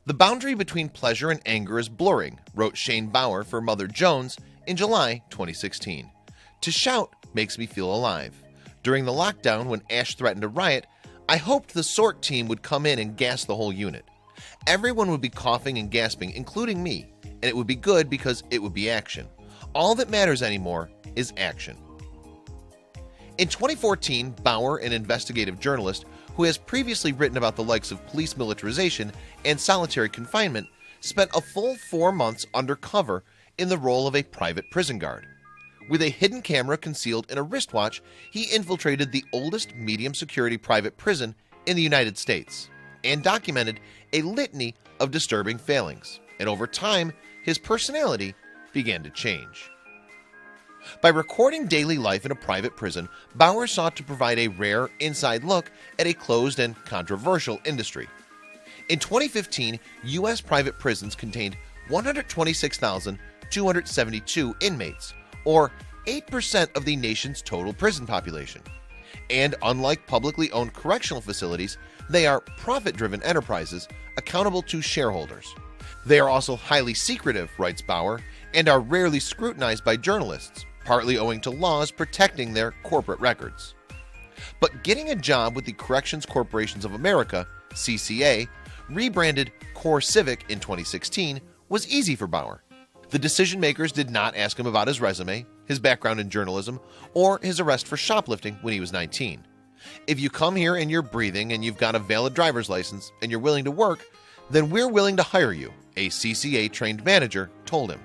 The boundary between pleasure and anger is blurring, wrote Shane Bauer for Mother Jones in July 2016. To shout makes me feel alive. During the lockdown, when Ash threatened a riot, I hoped the SORT team would come in and gas the whole unit. Everyone would be coughing and gasping, including me, and it would be good because it would be action. All that matters anymore is action. In 2014, Bauer, an investigative journalist who has previously written about the likes of police militarization and solitary confinement, spent a full 4 months undercover in the role of a private prison guard. With a hidden camera concealed in a wristwatch, he infiltrated the oldest medium-security private prison in the United States and documented a litany of disturbing failings. And over time, his personality began to change. By recording daily life in a private prison, Bauer sought to provide a rare inside look at a closed and controversial industry. In 2015, U.S. private prisons contained 126,272 inmates, or 8% of the nation's total prison population. And unlike publicly owned correctional facilities, they are profit-driven enterprises accountable to shareholders. They are also highly secretive, writes Bauer, and are rarely scrutinized by journalists, partly owing to laws protecting their corporate records. But getting a job with the Corrections Corporations of America, CCA, rebranded CoreCivic in 2016, was easy for Bauer. The decision makers did not ask him about his resume, his background in journalism, or his arrest for shoplifting when he was 19. If you come here and you're breathing and you've got a valid driver's license and you're willing to work, then we're willing to hire you, a CCA-trained manager told him.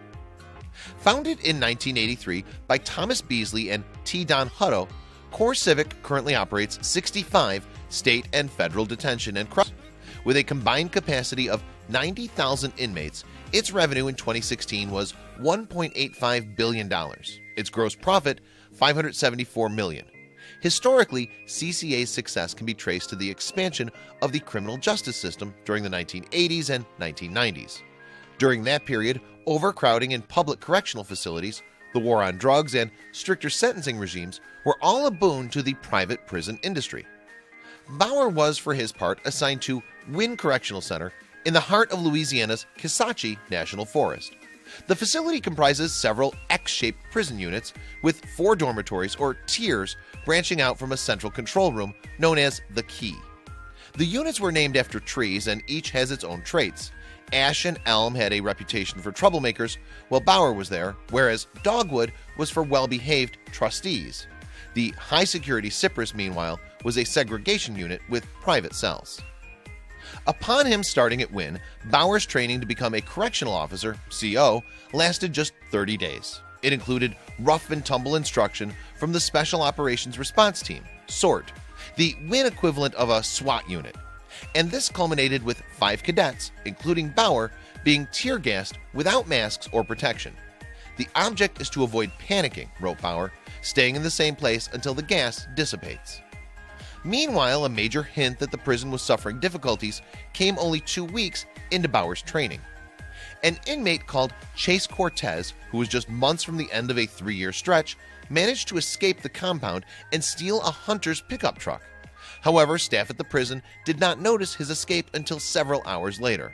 Founded in 1983 by Thomas Beasley and T. Don Hutto, CoreCivic currently operates 65 state and federal detention and corrections. With a combined capacity of 90,000 inmates, its revenue in 2016 was $1.85 billion. Its gross profit, $574 million. Historically, CCA's success can be traced to the expansion of the criminal justice system during the 1980s and 1990s. During that period, overcrowding in public correctional facilities, the war on drugs, and stricter sentencing regimes were all a boon to the private prison industry. Bauer was, for his part, assigned to Wynn Correctional Center in the heart of Louisiana's Kisatchie National Forest. The facility comprises several X-shaped prison units with 4 dormitories or tiers branching out from a central control room known as the Key. The units were named after trees and each has its own traits. Ash and elm had a reputation for troublemakers while Bauer was there, whereas dogwood was for well-behaved trustees. The high-security cypress, meanwhile, was a segregation unit with private cells. Upon him starting at Wynn, Bauer's training to become a correctional officer, CO, lasted just 30 days. It included rough and tumble instruction from the Special Operations Response Team, SORT, the Wynn equivalent of a SWAT unit. And this culminated with 5 cadets, including Bauer, being tear-gassed without masks or protection. The object is to avoid panicking, wrote Bauer, staying in the same place until the gas dissipates. Meanwhile, a major hint that the prison was suffering difficulties came only 2 weeks into Bauer's training. An inmate called Chase Cortez, who was just months from the end of a 3-year stretch, managed to escape the compound and steal a hunter's pickup truck. However, staff at the prison did not notice his escape until several hours later,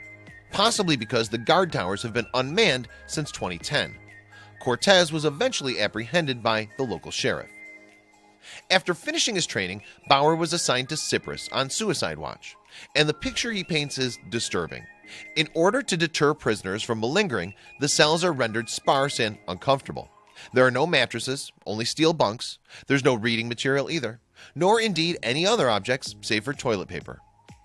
possibly because the guard towers have been unmanned since 2010. Cortez was eventually apprehended by the local sheriff. After finishing his training, Bauer was assigned to Cyprus on suicide watch, and the picture he paints is disturbing. In order to deter prisoners from malingering, the cells are rendered sparse and uncomfortable. There are no mattresses, only steel bunks. There's no reading material either, nor indeed any other objects save for toilet paper.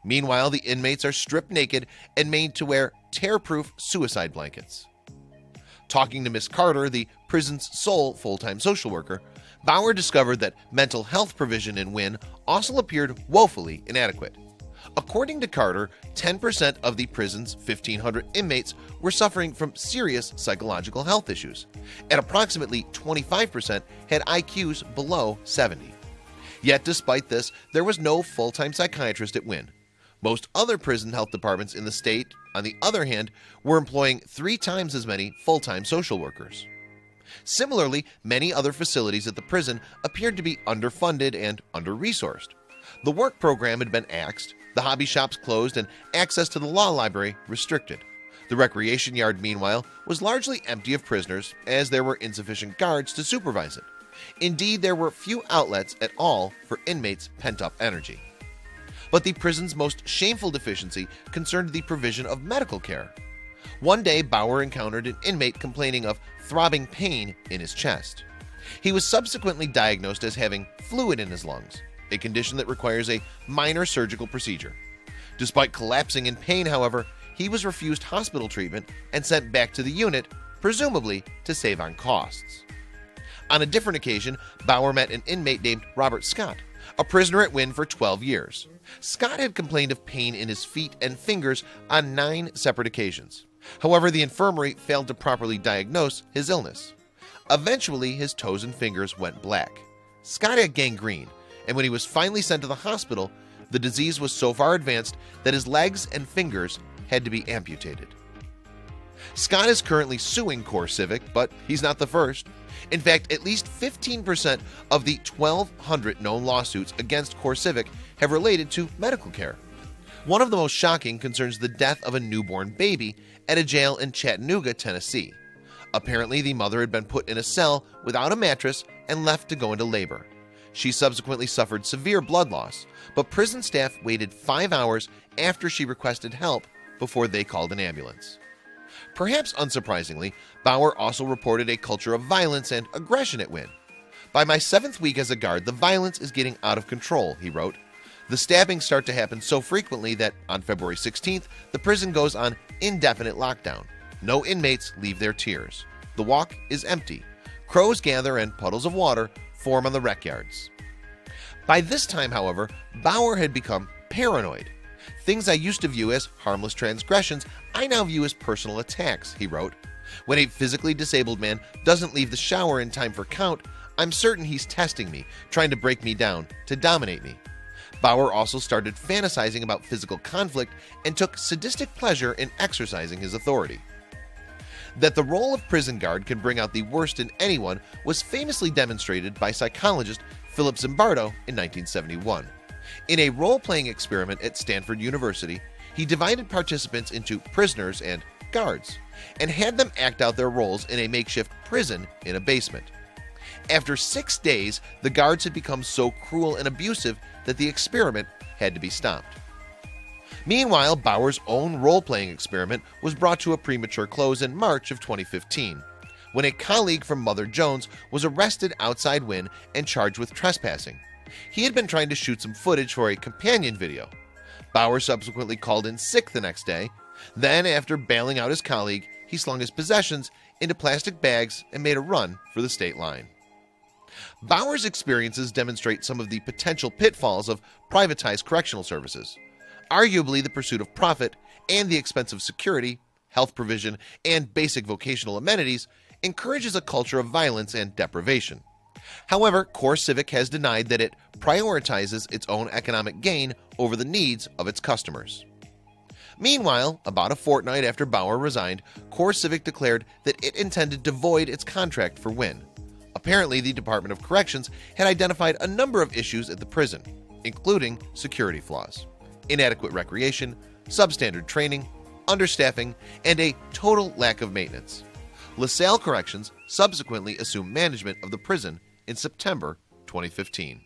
Meanwhile, the inmates are stripped naked and made to wear tear-proof suicide blankets. Talking to Miss Carter, the prison's sole full-time social worker, Bauer discovered that mental health provision in Wynn also appeared woefully inadequate. According to Carter, 10% of the prison's 1,500 inmates were suffering from serious psychological health issues, and approximately 25% had IQs below 70. Yet despite this, there was no full-time psychiatrist at Wynn. Most other prison health departments in the state, on the other hand, were employing 3 times as many full-time social workers. Similarly, many other facilities at the prison appeared to be underfunded and under-resourced. The work program had been axed, The hobby shops closed and access to the law library restricted. The recreation yard, meanwhile, was largely empty of prisoners as there were insufficient guards to supervise it. Indeed, there were few outlets at all for inmates' pent-up energy. But the prison's most shameful deficiency concerned the provision of medical care. One day, Bauer encountered an inmate complaining of throbbing pain in his chest. He was subsequently diagnosed as having fluid in his lungs, a condition that requires a minor surgical procedure. Despite collapsing in pain, however, he was refused hospital treatment and sent back to the unit, presumably to save on costs. On a different occasion, Bauer met an inmate named Robert Scott, a prisoner at Wynne for 12 years. Scott had complained of pain in his feet and fingers on 9 separate occasions. However, the infirmary failed to properly diagnose his illness. Eventually, his toes and fingers went black. Scott had gangrene, and when he was finally sent to the hospital, the disease was so far advanced that his legs and fingers had to be amputated. Scott is currently suing CoreCivic, but he's not the first. In fact, at least 15% of the 1,200 known lawsuits against CoreCivic have related to medical care. One of the most shocking concerns the death of a newborn baby at a jail in Chattanooga, Tennessee. Apparently, the mother had been put in a cell without a mattress and left to go into labor. She subsequently suffered severe blood loss, but prison staff waited 5 hours after she requested help before they called an ambulance. Perhaps unsurprisingly, Bauer also reported a culture of violence and aggression at Wynne. "By my 7th week as a guard, the violence is getting out of control," he wrote. "The stabbings start to happen so frequently that on February 16th, the prison goes on indefinite lockdown. No inmates leave their tiers. The walk is empty. Crows gather and puddles of water form on the rec yards." By this time, however, Bauer had become paranoid. "Things I used to view as harmless transgressions, I now view as personal attacks," he wrote. "When a physically disabled man doesn't leave the shower in time for count, I'm certain he's testing me, trying to break me down, to dominate me." Bauer also started fantasizing about physical conflict and took sadistic pleasure in exercising his authority. That the role of prison guard can bring out the worst in anyone was famously demonstrated by psychologist Philip Zimbardo in 1971. In a role-playing experiment at Stanford University, he divided participants into prisoners and guards, and had them act out their roles in a makeshift prison in a basement. After 6 days, the guards had become so cruel and abusive that the experiment had to be stopped. Meanwhile, Bauer's own role-playing experiment was brought to a premature close in March of 2015, when a colleague from Mother Jones was arrested outside Wynne and charged with trespassing. He had been trying to shoot some footage for a companion video. Bauer subsequently called in sick the next day. Then, after bailing out his colleague, he slung his possessions into plastic bags and made a run for the state line. Bauer's experiences demonstrate some of the potential pitfalls of privatized correctional services. Arguably, the pursuit of profit and the expense of security, health provision, and basic vocational amenities encourages a culture of violence and deprivation. However, CoreCivic has denied that it prioritizes its own economic gain over the needs of its customers. Meanwhile, about a fortnight after Bauer resigned, CoreCivic declared that it intended to void its contract for Wynne. Apparently, the Department of Corrections had identified a number of issues at the prison, including security flaws, inadequate recreation, substandard training, understaffing, and a total lack of maintenance. LaSalle Corrections subsequently assumed management of the prison in September 2015.